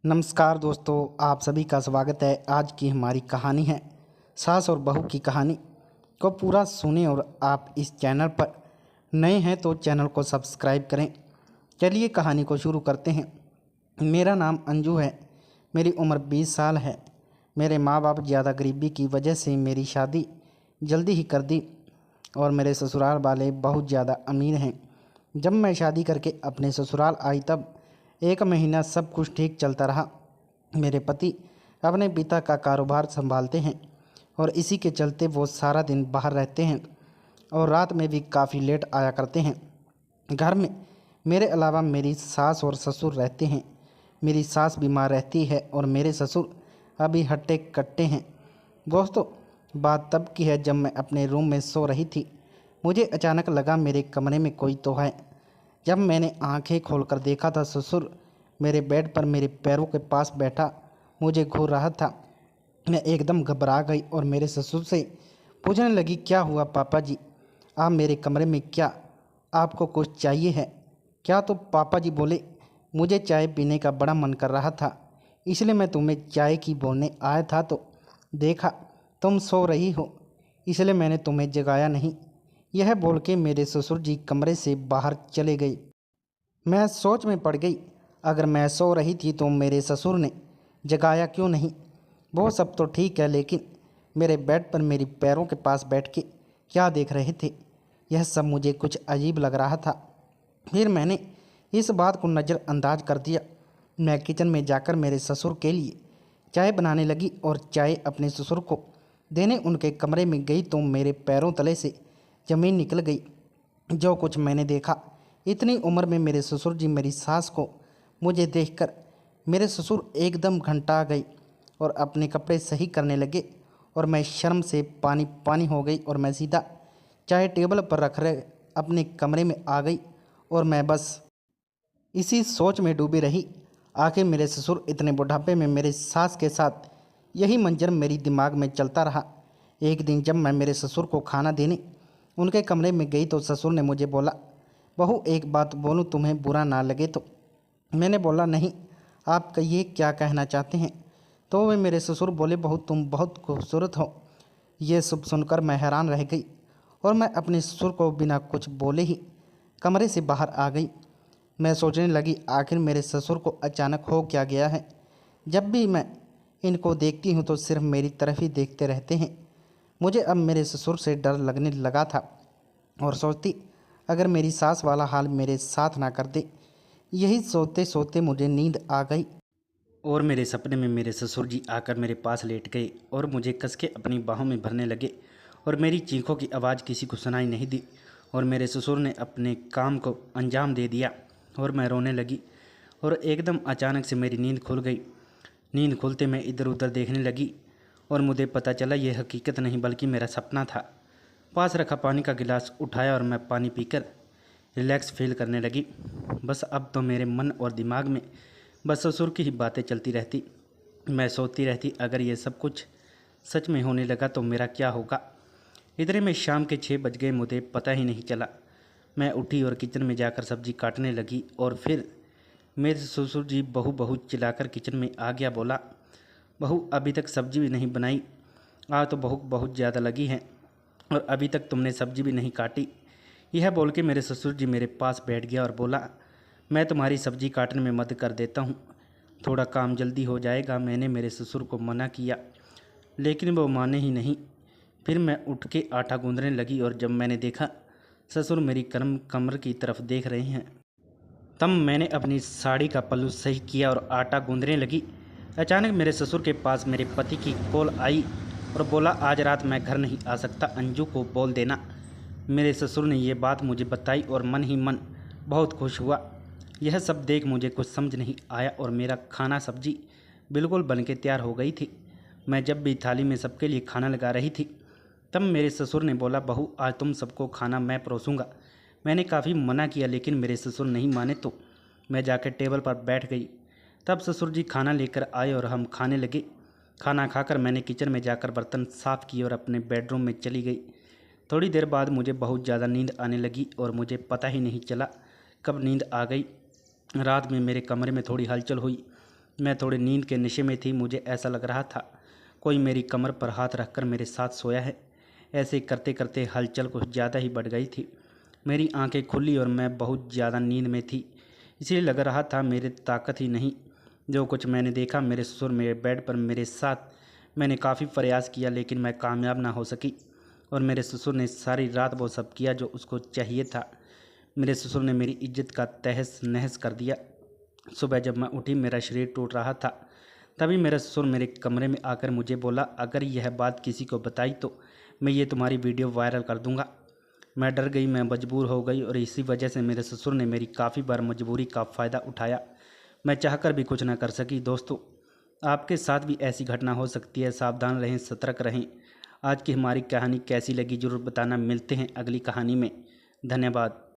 नमस्कार दोस्तों, आप सभी का स्वागत है। आज की हमारी कहानी है सास और बहू की कहानी को पूरा सुने। और आप इस चैनल पर नए हैं तो चैनल को सब्सक्राइब करें। चलिए कहानी को शुरू करते हैं। मेरा नाम अंजू है। मेरी उम्र 20 साल है। मेरे माँ बाप ज़्यादा गरीबी की वजह से मेरी शादी जल्दी ही कर दी और मेरे ससुराल वाले बहुत ज़्यादा अमीर हैं। जब मैं शादी करके अपने ससुराल आई तब 1 महीना सब कुछ ठीक चलता रहा। मेरे पति अपने पिता का कारोबार संभालते हैं और इसी के चलते वो सारा दिन बाहर रहते हैं और रात में भी काफ़ी लेट आया करते हैं। घर में मेरे अलावा मेरी सास और ससुर रहते हैं। मेरी सास बीमार रहती है और मेरे ससुर अभी हट्टे कट्टे हैं। दोस्तों, बात तब की है जब मैं अपने रूम में सो रही थी। मुझे अचानक लगा मेरे कमरे में कोई तो है। जब मैंने आंखें खोलकर देखा था, ससुर मेरे बेड पर मेरे पैरों के पास बैठा मुझे घूर रहा था। मैं एकदम घबरा गई और मेरे ससुर से पूछने लगी, क्या हुआ पापा जी? आप मेरे कमरे में क्या? आपको कुछ चाहिए है क्या? तो पापा जी बोले, मुझे चाय पीने का बड़ा मन कर रहा था, इसलिए मैं तुम्हें चाय की बोलने आया था। तो देखा तुम सो रही हो, इसलिए मैंने तुम्हें जगाया नहीं। यह बोल के मेरे ससुर जी कमरे से बाहर चले गए। मैं सोच में पड़ गई, अगर मैं सो रही थी तो मेरे ससुर ने जगाया क्यों नहीं? वो सब तो ठीक है, लेकिन मेरे बेड पर मेरी पैरों के पास बैठ के क्या देख रहे थे? यह सब मुझे कुछ अजीब लग रहा था। फिर मैंने इस बात को नज़रअंदाज कर दिया। मैं किचन में जाकर मेरे ससुर के लिए चाय बनाने लगी और चाय अपने ससुर को देने उनके कमरे में गई तो मेरे पैरों तले से ज़मीन निकल गई। जो कुछ मैंने देखा, इतनी उम्र में मेरे ससुर जी मेरी सास को मुझे देखकर मेरे ससुर एकदम घंटा गए और अपने कपड़े सही करने लगे और मैं शर्म से पानी पानी हो गई और मैं सीधा चाय टेबल पर रख रहे अपने कमरे में आ गई और मैं बस इसी सोच में डूबी रही। आखिर मेरे ससुर इतने बुढ़ापे में मेरे सास के साथ यही मंजर मेरी दिमाग में चलता रहा। एक दिन जब मैं मेरे ससुर को खाना देने उनके कमरे में गई तो ससुर ने मुझे बोला, बहू एक बात बोलूँ, तुम्हें बुरा ना लगे तो? मैंने बोला, नहीं, आप कहिए क्या कहना चाहते हैं। तो वे मेरे ससुर बोले, बहू तुम बहुत खूबसूरत हो। ये सब सुनकर मैं हैरान रह गई और मैं अपने ससुर को बिना कुछ बोले ही कमरे से बाहर आ गई। मैं सोचने लगी, आखिर मेरे ससुर को अचानक हो क्या गया है? जब भी मैं इनको देखती हूँ तो सिर्फ मेरी तरफ ही देखते रहते हैं। मुझे अब मेरे ससुर से डर लगने लगा था और सोचती, अगर मेरी सास वाला हाल मेरे साथ ना कर दे। यही सोते सोते मुझे नींद आ गई और मेरे सपने में मेरे ससुर जी आकर मेरे पास लेट गए और मुझे कस के अपनी बाहों में भरने लगे और मेरी चीखों की आवाज़ किसी को सुनाई नहीं दी और मेरे ससुर ने अपने काम को अंजाम दे दिया और मैं रोने लगी और एकदम अचानक से मेरी नींद खुल गई। नींद खुलते मैं इधर उधर देखने लगी और मुझे पता चला यह हकीकत नहीं बल्कि मेरा सपना था। पास रखा पानी का गिलास उठाया और मैं पानी पीकर रिलैक्स फील करने लगी। बस अब तो मेरे मन और दिमाग में बस ससुर की ही बातें चलती रहती। मैं सोचती रहती, अगर ये सब कुछ सच में होने लगा तो मेरा क्या होगा। इतने में शाम के 6 बज गए, मुझे पता ही नहीं चला। मैं उठी और किचन में जाकर सब्जी काटने लगी और फिर मेरे ससुर जी बहू बहू चिल्लाकर किचन में आ गया। बोला, बहू अभी तक सब्जी भी नहीं बनाई, आज तो भूख बहुत ज़्यादा लगी है और अभी तक तुमने सब्जी भी नहीं काटी। यह बोल के मेरे ससुर जी मेरे पास बैठ गया और बोला, मैं तुम्हारी सब्जी काटने में मदद कर देता हूँ, थोड़ा काम जल्दी हो जाएगा। मैंने मेरे ससुर को मना किया लेकिन वो माने ही नहीं। फिर मैं उठ के आटा गूंदने लगी और जब मैंने देखा ससुर मेरी कमर की तरफ देख रहे हैं, तब मैंने अपनी साड़ी का पल्लू सही किया और आटा गूंदने लगी। अचानक मेरे ससुर के पास मेरे पति की कॉल आई और बोला, आज रात मैं घर नहीं आ सकता, अंजू को बोल देना। मेरे ससुर ने ये बात मुझे बताई और मन ही मन बहुत खुश हुआ। यह सब देख मुझे कुछ समझ नहीं आया और मेरा खाना सब्जी बिल्कुल बन के तैयार हो गई थी। मैं जब भी थाली में सबके लिए खाना लगा रही थी तब मेरे ससुर ने बोला, बहू आज तुम सबको खाना मैं परोसूंगा। मैंने काफ़ी मना किया लेकिन मेरे ससुर नहीं माने तो मैं जाकर टेबल पर बैठ गई। तब ससुर जी खाना लेकर आए और हम खाने लगे। खाना खाकर मैंने किचन में जाकर बर्तन साफ़ किए और अपने बेडरूम में चली गई। थोड़ी देर बाद मुझे बहुत ज़्यादा नींद आने लगी और मुझे पता ही नहीं चला कब नींद आ गई। रात में मेरे कमरे में थोड़ी हलचल हुई मैं थोड़ी नींद के नशे में थी। मुझे ऐसा लग रहा था कोई मेरी कमर पर हाथ रखकर मेरे साथ सोया है। ऐसे करते करते हलचल कुछ ज़्यादा ही बढ़ गई थी। मेरी आंखें खुली और मैं बहुत ज़्यादा नींद में थी, इसलिए लग रहा था मेरी ताकत ही नहीं। जो कुछ मैंने देखा, मेरे ससुर मेरे बेड पर मेरे साथ। मैंने काफ़ी प्रयास किया लेकिन मैं कामयाब ना हो सकी और मेरे ससुर ने सारी रात वो सब किया जो उसको चाहिए था। मेरे ससुर ने मेरी इज्जत का तहस नहस कर दिया। सुबह जब मैं उठी, मेरा शरीर टूट रहा था। तभी मेरा ससुर मेरे कमरे में आकर मुझे बोला, अगर यह बात किसी को बताई तो मैं ये तुम्हारी वीडियो वायरल कर दूंगा। मैं डर गई, मैं मजबूर हो गई और इसी वजह से मेरे ससुर ने मेरी काफ़ी बार मजबूरी का फ़ायदा उठाया। मैं चाहकर भी कुछ ना कर सकी। दोस्तों, आपके साथ भी ऐसी घटना हो सकती है। सावधान रहें, सतर्क रहें। आज की हमारी कहानी कैसी लगी ज़रूर बताना। मिलते हैं अगली कहानी में। धन्यवाद।